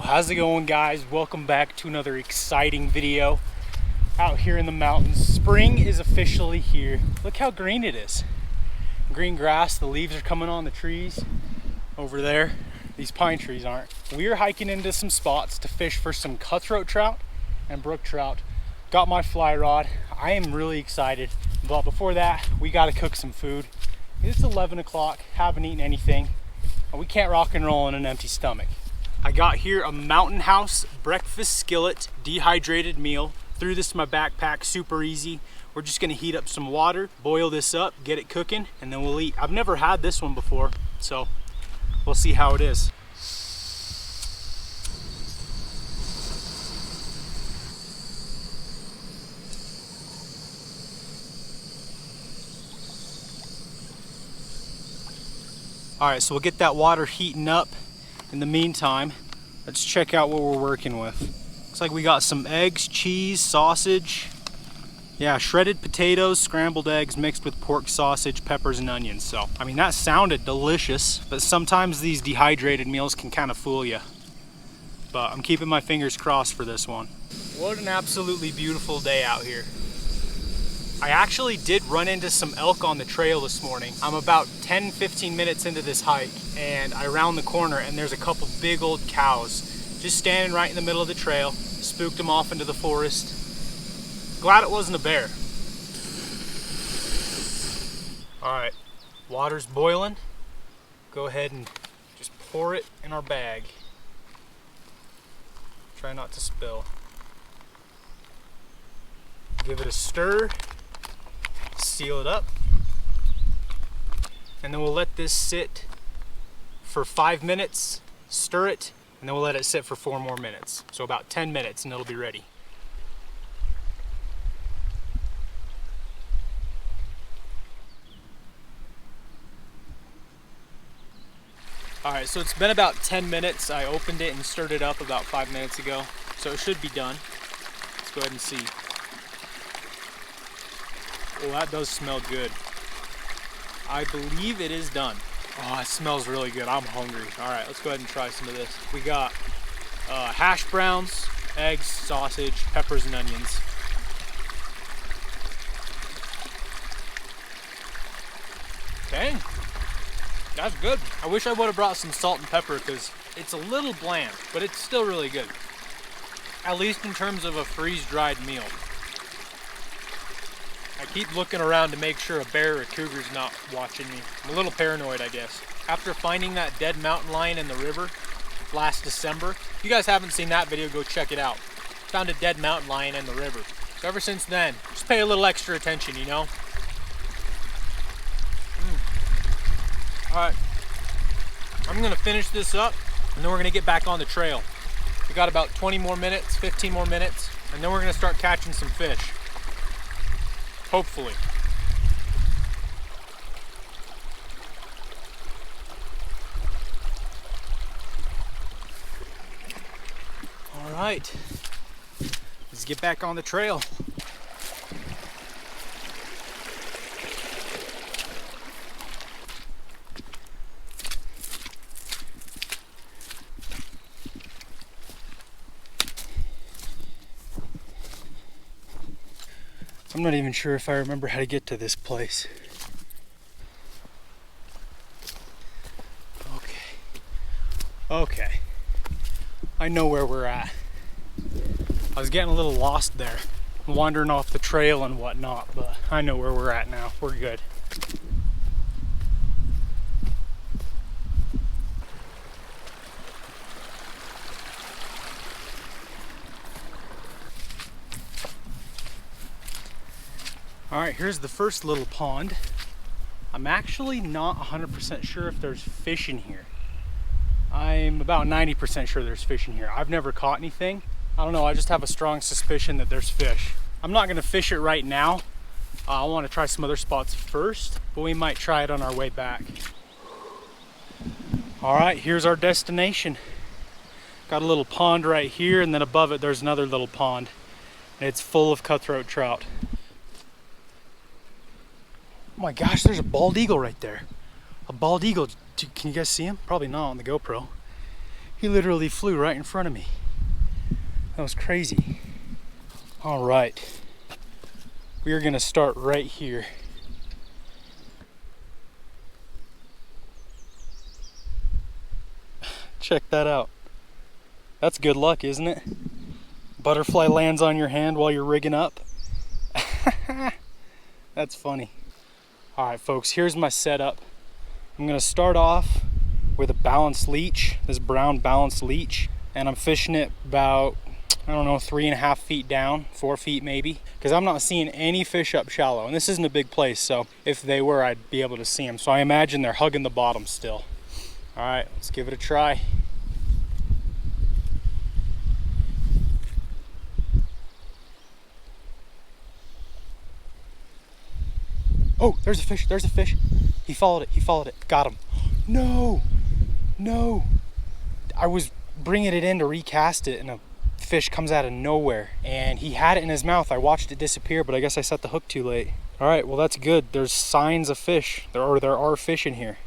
how's it going, guys? Welcome back to another exciting video out here in the mountains. Spring is officially here. Look how green it is. Green grass, the leaves are coming on the trees over there. These pine trees aren't. We're hiking into some spots to fish for some cutthroat trout and brook trout. Got my fly rod. I am really excited, but before that, we gotta cook some food. It's 11 o'clock, haven't eaten anything. We can't rock and roll on an empty stomach. I got here a Mountain House breakfast skillet dehydrated meal. Threw this in my backpack, super easy. We're just gonna heat up some water, boil this up, get it cooking, and then we'll eat. I've never had this one before, so we'll see how it is. All right, so we'll get that water heating up. In the meantime, let's check out what we're working with. Looks like we got some eggs, cheese, sausage. Yeah, shredded potatoes, scrambled eggs mixed with pork sausage, peppers, and onions. So, I mean, that sounded delicious, but sometimes these dehydrated meals can kind of fool you. But I'm keeping my fingers crossed for this one. What an absolutely beautiful day out here. I actually did run into some elk on the trail this morning. I'm about 10-15 minutes into this hike, and I round the corner and there's a couple big old cows just standing right in the middle of the trail. Spooked them off into the forest. Glad it wasn't a bear. All right, water's boiling. Go ahead and just pour it in our bag. Try not to spill. Give it a stir. Seal it up, and then we'll let this sit for 5 minutes, stir it, and then we'll let it sit for 4 more minutes. So about 10 minutes and it'll be ready. All right, so it's been about 10 minutes. I opened it and stirred it up about 5 minutes ago, so it should be done. Let's go ahead and see. Well, that does smell good. I believe it is done. Oh, it smells really good. I'm hungry. All right, let's go ahead and try some of this. We got hash browns, eggs, sausage, peppers, and onions. Dang, that's good. I wish I would have brought some salt and pepper because it's a little bland, but it's still really good. At least in terms of a freeze-dried meal. I keep looking around to make sure a bear or a cougar's not watching me. I'm a little paranoid, I guess. After finding that dead mountain lion in the river last December, if you guys haven't seen that video, go check it out. Found a dead mountain lion in the river. So ever since then, just pay a little extra attention, you know? All right, I'm gonna finish this up and then we're gonna get back on the trail. We got about 20 more minutes, 15 more minutes, and then we're gonna start catching some fish. Hopefully. All right, let's get back on the trail. I'm not even sure if I remember how to get to this place. Okay. I know where we're at. I was getting a little lost there, wandering off the trail and whatnot, but I know where we're at now. We're good. All right, here's the first little pond. I'm actually not 100% sure if there's fish in here. I'm about 90% sure there's fish in here. I've never caught anything. I don't know, I just have a strong suspicion that there's fish. I'm not gonna fish it right now. I wanna try some other spots first, but we might try it on our way back. All right, here's our destination. Got a little pond right here, and then above it there's another little pond. And it's full of cutthroat trout. Oh my gosh, there's a bald eagle right there. A bald eagle. Can you guys see him? Probably not on the GoPro. He literally flew right in front of me. That was crazy. All right. We are gonna start right here. Check that out. That's good luck, isn't it? Butterfly lands on your hand while you're rigging up. That's funny. All right, folks, here's my setup. I'm gonna start off with a balanced leech, this brown balanced leech, and I'm fishing it about, I don't know, 3.5 feet down, 4 feet maybe, because I'm not seeing any fish up shallow, and this isn't a big place, so if they were, I'd be able to see them. So I imagine they're hugging the bottom still. All right, let's give it a try. Oh, there's a fish, there's a fish. He followed it, got him. No, no. I was bringing it in to recast it and a fish comes out of nowhere and he had it in his mouth. I watched it disappear, but I guess I set the hook too late. All right, well that's good. There's signs of fish, there are fish in here.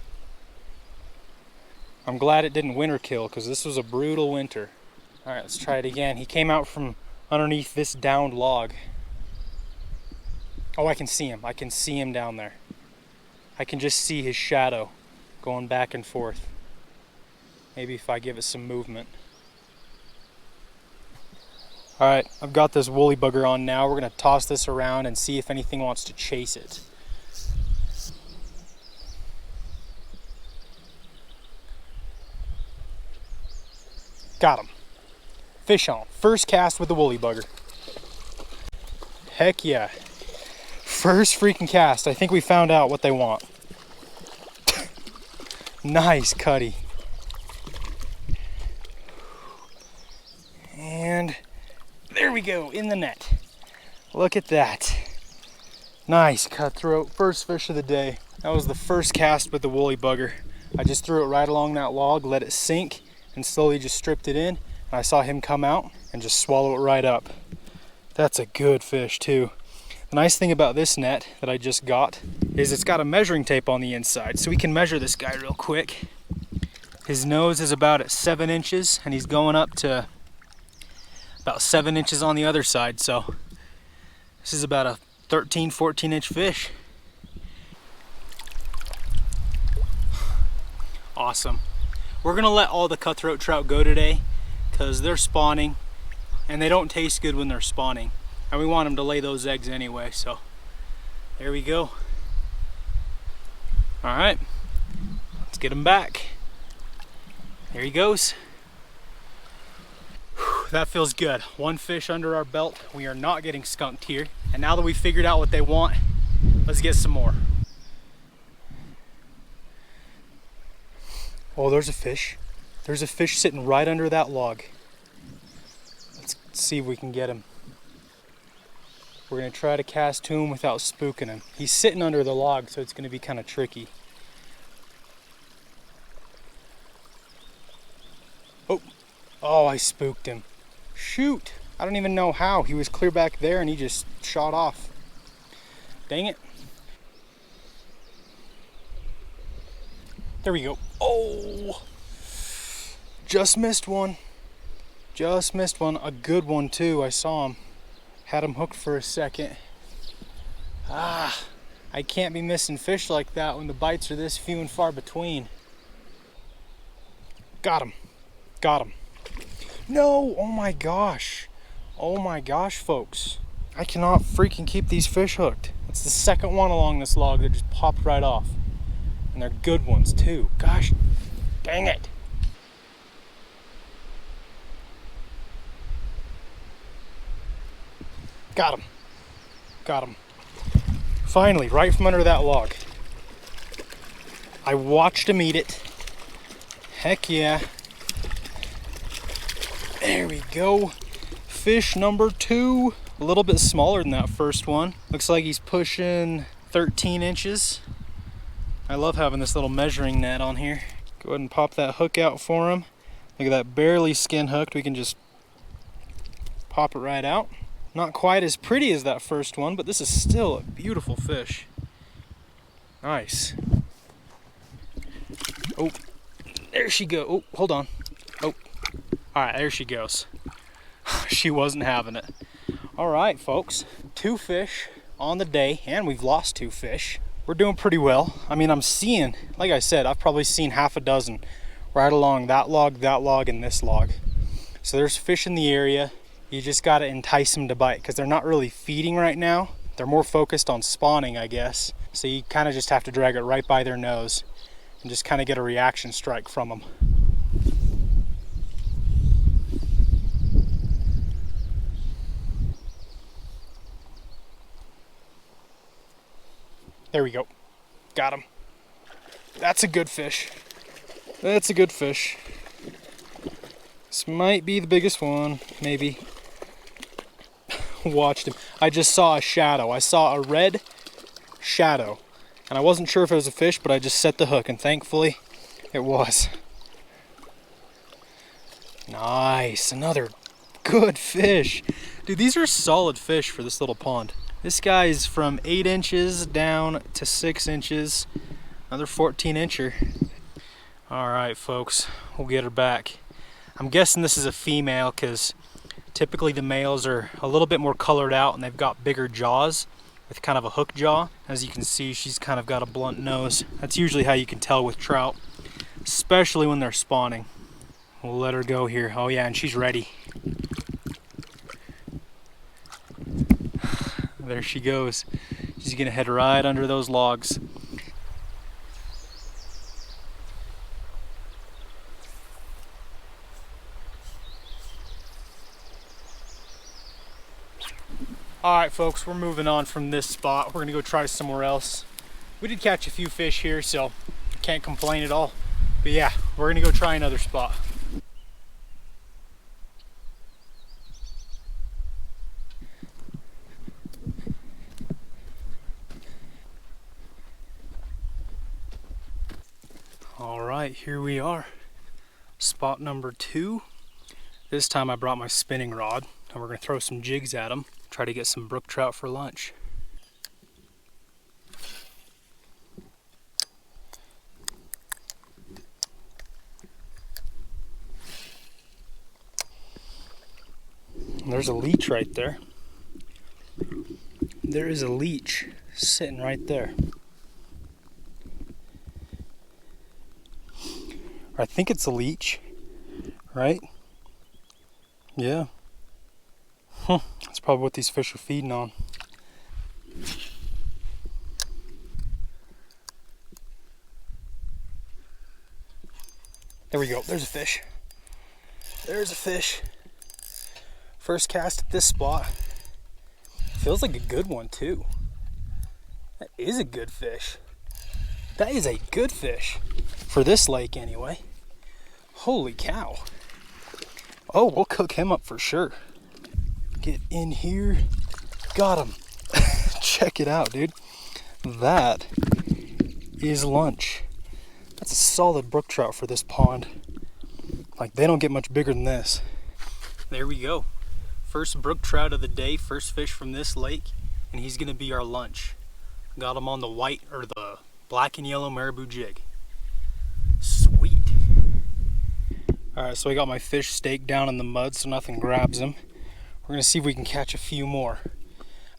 I'm glad it didn't winter kill because this was a brutal winter. All right, let's try it again. He came out from underneath this downed log. Oh, I can see him. I can see him down there. I can just see his shadow going back and forth. Maybe if I give it some movement. All right, I've got this woolly bugger on now. We're gonna toss this around and see if anything wants to chase it. Got him. Fish on. First cast with the woolly bugger. Heck yeah. First freaking cast. I think we found out what they want. Nice cutty. And there we go, in the net. Look at that. Nice cutthroat. First fish of the day. That was the first cast with the woolly bugger. I just threw it right along that log, let it sink, and slowly just stripped it in. And I saw him come out and just swallow it right up. That's a good fish too. The nice thing about this net that I just got is it's got a measuring tape on the inside, so we can measure this guy real quick. His nose is about at 7 inches and he's going up to about 7 inches on the other side, so this is about a 13, 14 inch fish. Awesome. We're gonna let all the cutthroat trout go today because they're spawning and they don't taste good when they're spawning. And we want them to lay those eggs anyway, so there we go. All right, let's get him back. There he goes. Whew, that feels good. One fish under our belt. We are not getting skunked here. And now that we've figured out what they want, let's get some more. Oh, there's a fish. There's a fish sitting right under that log. Let's see if we can get him. We're gonna try to cast to him without spooking him. He's sitting under the log, so it's gonna be kind of tricky. Oh, I spooked him. Shoot, I don't even know how. He was clear back there and he just shot off. Dang it. There we go. Oh, just missed one. Just missed one, a good one too. I saw him. Had him hooked for a second. Ah, I can't be missing fish like that when the bites are this few and far between. Got him. Got him. No, oh my gosh. Oh my gosh, folks. I cannot freaking keep these fish hooked. It's the second one along this log that just popped right off. And they're good ones too. Gosh, dang it. Got him. Got him. Finally, right from under that log. I watched him eat it. Heck yeah. There we go. Fish number 2. A little bit smaller than that first one. Looks like he's pushing 13 inches. I love having this little measuring net on here. Go ahead and pop that hook out for him. Look at that, barely skin hooked. We can just pop it right out. Not quite as pretty as that first one, but this is still a beautiful fish. Nice. Oh, there she goes. Oh, hold on. Oh, All right, there she goes. She wasn't having it. All right, folks, 2 fish on the day, and we've lost 2 fish. We're doing pretty well. I mean, I'm seeing, like I said, I've probably seen half a dozen right along that log, and this log. So there's fish in the area. You just got to entice them to bite because they're not really feeding right now. They're more focused on spawning, I guess. So you kind of just have to drag it right by their nose and just kind of get a reaction strike from them. There we go. Got him. That's a good fish. That's a good fish. This might be the biggest one, maybe. Watched him. I just saw a shadow. I saw a red shadow. And I wasn't sure if it was a fish, but I just set the hook, and thankfully it was. Nice. Another good fish. Dude, these are solid fish for this little pond. This guy's from 8 inches down to 6 inches. Another 14-incher. All right, folks, we'll get her back. I'm guessing this is a female because typically the males are a little bit more colored out and they've got bigger jaws with kind of a hook jaw. As you can see, she's kind of got a blunt nose. That's usually how you can tell with trout, especially when they're spawning. We'll let her go here. Oh yeah, and she's ready. There she goes. She's gonna head right under those logs. All right, folks, we're moving on from this spot. We're gonna go try somewhere else. We did catch a few fish here, so can't complain at all. But yeah, we're gonna go try another spot. All right, here we are. Spot number 2. This time I brought my spinning rod, and we're gonna throw some jigs at them, try to get some brook trout for lunch. There's a leech right there. There is a leech sitting right there. I think it's a leech, right? Yeah. That's probably what these fish are feeding on. There we go. There's a fish. There's a fish. First cast at this spot. Feels like a good one too. That is a good fish. That is a good fish. For this lake anyway. Holy cow. Oh, we'll cook him up for sure. Get in here. Got him. Check it out, dude. That is lunch. That's a solid brook trout for this pond. Like, they don't get much bigger than this. There we go. First brook trout of the day, first fish from this lake, and he's gonna be our lunch. Got him on the white, or the black and yellow marabou jig. Sweet. All right, so I got my fish staked down in the mud so nothing grabs him. We're gonna see if we can catch a few more.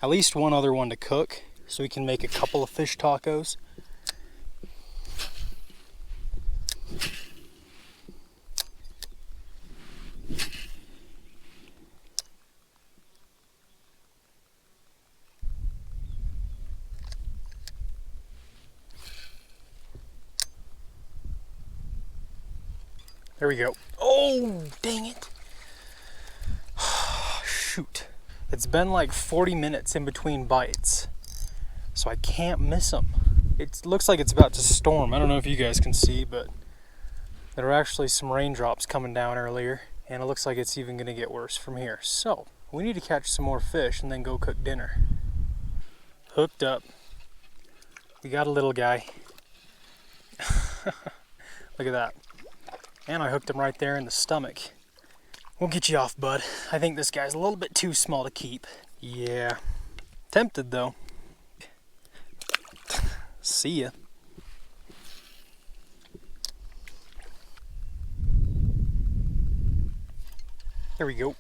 At least one other one to cook so we can make a couple of fish tacos. There we go. Oh, dang it. Shoot. It's been like 40 minutes in between bites, so I can't miss them. It looks like it's about to storm. I don't know if you guys can see, but there are actually some raindrops coming down earlier, and it looks like it's even gonna get worse from here. So we need to catch some more fish and then go cook dinner. Hooked up. We got a little guy. Look at that. And I hooked him right there in the stomach. We'll get you off, bud. I think this guy's a little bit too small to keep. Yeah. Tempted, though. See ya. There we go.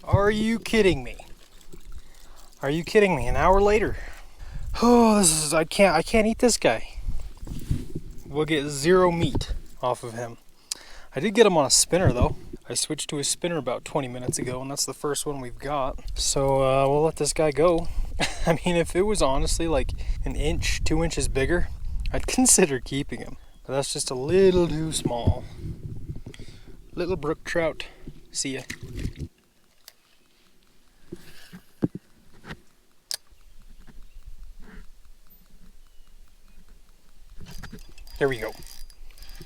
Are you kidding me? Are you kidding me? An hour later. Oh, this is, I can't eat this guy. We'll get zero meat off of him. I did get him on a spinner though. I switched to a spinner about 20 minutes ago, and that's the first one we've got. So we'll let this guy go. I mean, if it was honestly like an inch, 2 inches bigger, I'd consider keeping him. But that's just a little too small. Little brook trout. See ya. There we go.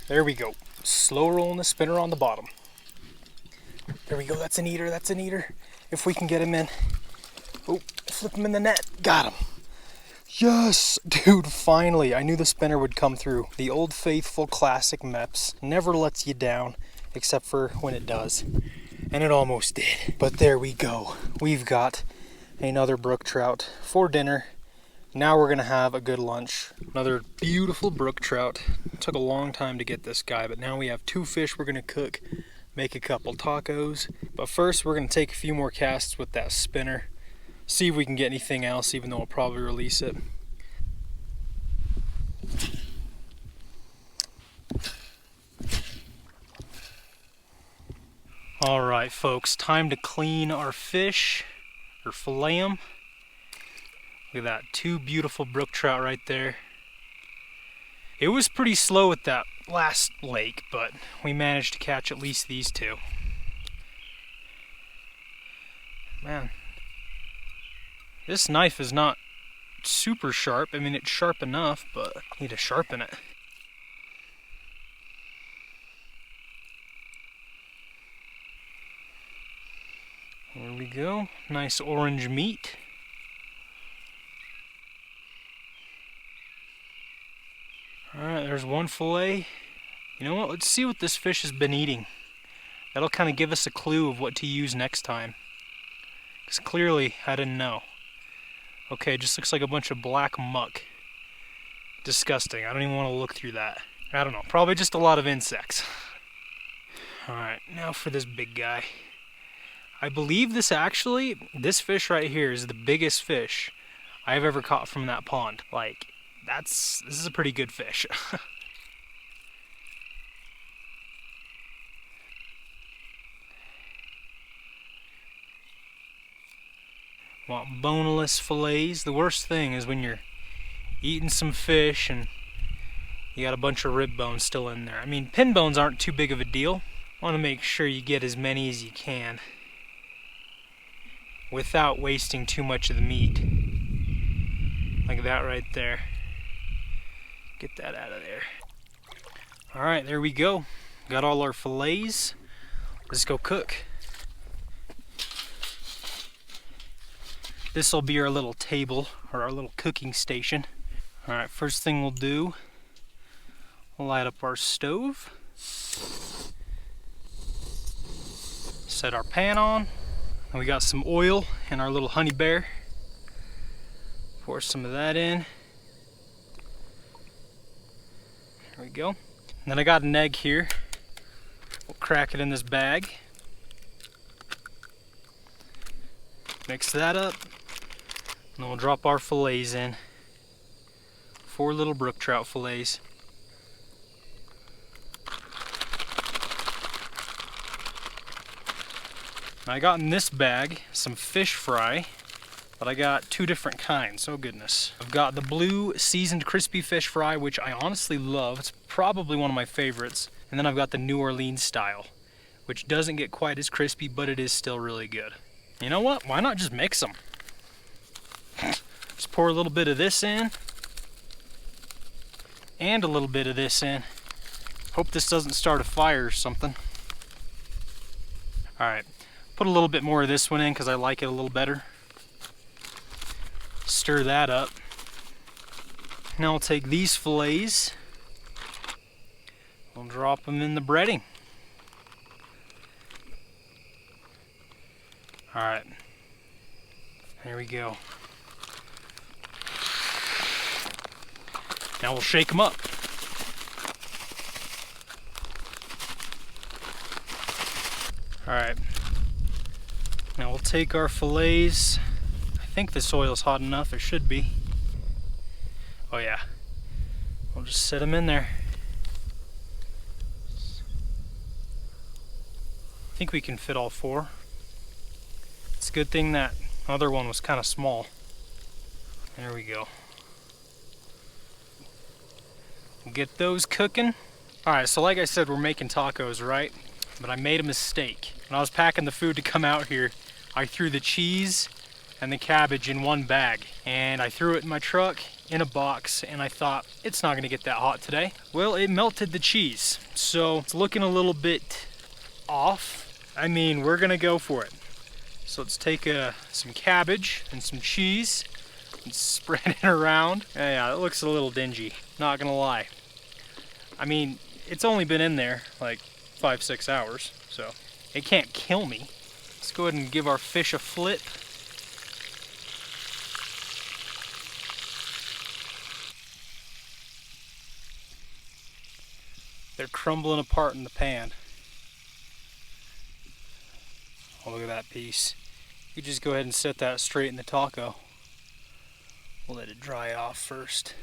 There we go. Slow rolling the spinner on the bottom. There we go. That's an eater. That's an eater. If we can get him in. Oh, flip him in the net. Got him. Yes, dude, finally. I knew the spinner would come through. The old faithful classic Meps never lets you down, except for when it does. And it almost did. But there we go. We've got another brook trout for dinner. Now we're gonna have a good lunch. Another beautiful brook trout. It took a long time to get this guy, but now we have 2 fish we're gonna cook, make a couple tacos. But first we're gonna take a few more casts with that spinner. See if we can get anything else, even though we'll probably release it. All right, folks, time to clean our fish, or fillet them. Look at that, 2 beautiful brook trout right there. It was pretty slow at that last lake, but we managed to catch at least these 2. Man, this knife is not super sharp. I mean, it's sharp enough, but I need to sharpen it. There we go, nice orange meat. Alright, there's one fillet. You know what, let's see what this fish has been eating. That'll kind of give us a clue of what to use next time. Because clearly, I didn't know. Okay, it just looks like a bunch of black muck. Disgusting, I don't even want to look through that. I don't know, probably just a lot of insects. Alright, now for this big guy. I believe this fish right here is the biggest fish I've ever caught from that pond. Like, this is a pretty good fish. Want boneless fillets. The worst thing is when you're eating some fish and you got a bunch of rib bones still in there. I mean, pin bones aren't too big of a deal. Want to make sure you get as many as you can without wasting too much of the meat. Like that right there. Get that out of there. Alright, there we go. Got all our fillets. Let's go cook. This will be our little table, or our little cooking station. Alright, first thing we'll do, we'll light up our stove. Set our pan on. And we got some oil in our little honey bear. Pour some of that in. There we go. And then I got an egg here. We'll crack it in this bag. Mix that up. And then we'll drop our fillets in. 4 little brook trout fillets. I got in this bag some fish fry, but I got 2 different kinds. Oh goodness. I've got the blue seasoned crispy fish fry, which I honestly love. It's probably one of my favorites. And then I've got the New Orleans style, which doesn't get quite as crispy, but it is still really good. You know what? Why not just mix them? Just pour a little bit of this in, and a little bit of this in. Hope this doesn't start a fire or something. Alright. Put a little bit more of this one in because I like it a little better. Stir that up. Now I'll take these fillets. We'll drop them in the breading. Alright. There we go. Now we'll shake them up. Alright. Now we'll take our fillets. I think the soil's hot enough, it should be. Oh yeah. We'll just set them in there. I think we can fit all 4. It's a good thing that other one was kind of small. There we go. Get those cooking. Alright, so like I said, we're making tacos, right? But I made a mistake. When I was packing the food to come out here, I threw the cheese and the cabbage in one bag. And I threw it in my truck in a box, and I thought, it's not gonna get that hot today. Well, it melted the cheese. So it's looking a little bit off. I mean, we're gonna go for it. So let's take some cabbage and some cheese and spread it around. Yeah, it looks a little dingy, not gonna lie. I mean, it's only been in there like 5-6 hours, so it can't kill me. Let's go ahead and give our fish a flip. They're crumbling apart in the pan. Oh, look at that piece. You just go ahead and set that straight in the taco. We'll let it dry off first.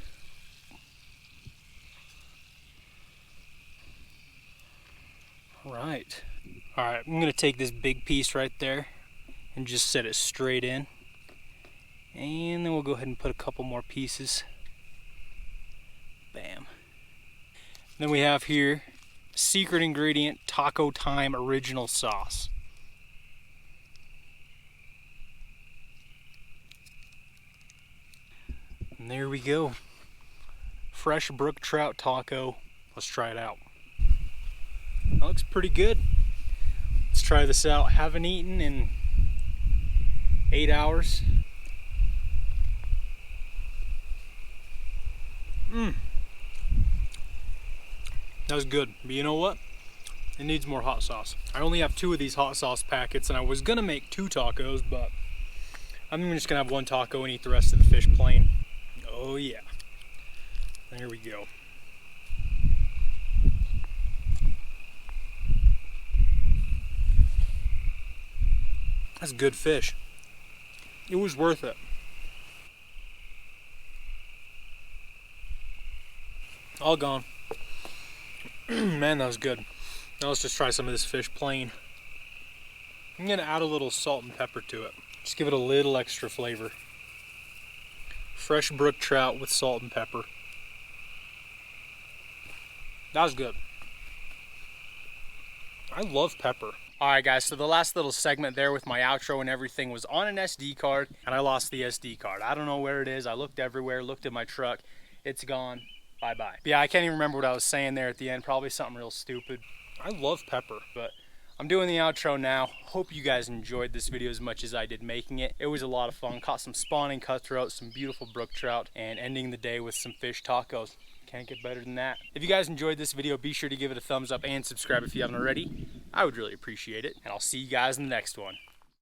Alright. Alright, I'm going to take this big piece right there and just set it straight in. And then we'll go ahead and put a couple more pieces. Bam. Then we have here secret ingredient Taco Time original sauce. And there we go. Fresh brook trout taco. Let's try it out. That looks pretty good. Let's try this out. Haven't eaten in 8 hours. That was good, but you know what? It needs more hot sauce. I only have 2 of these hot sauce packets, and I was gonna make 2 tacos, but I'm just gonna have 1 taco and eat the rest of the fish plain. Oh yeah. There we go. That's good fish. It was worth it. All gone. Man, that was good. Now let's just try some of this fish plain. I'm gonna add a little salt and pepper to it. Just give it a little extra flavor. Fresh brook trout with salt and pepper. That was good. I love pepper. Alright guys, so the last little segment there with my outro and everything was on an SD card, and I lost the SD card. I don't know where it is. I looked everywhere, looked at my truck. It's gone. Bye-bye. Yeah, I can't even remember what I was saying there at the end. Probably something real stupid. I love pepper, but I'm doing the outro now. Hope you guys enjoyed this video as much as I did making it. It was a lot of fun. Caught some spawning cutthroat, some beautiful brook trout, and ending the day with some fish tacos. Can't get better than that. If you guys enjoyed this video, be sure to give it a thumbs up and subscribe if you haven't already. I would really appreciate it, and I'll see you guys in the next one.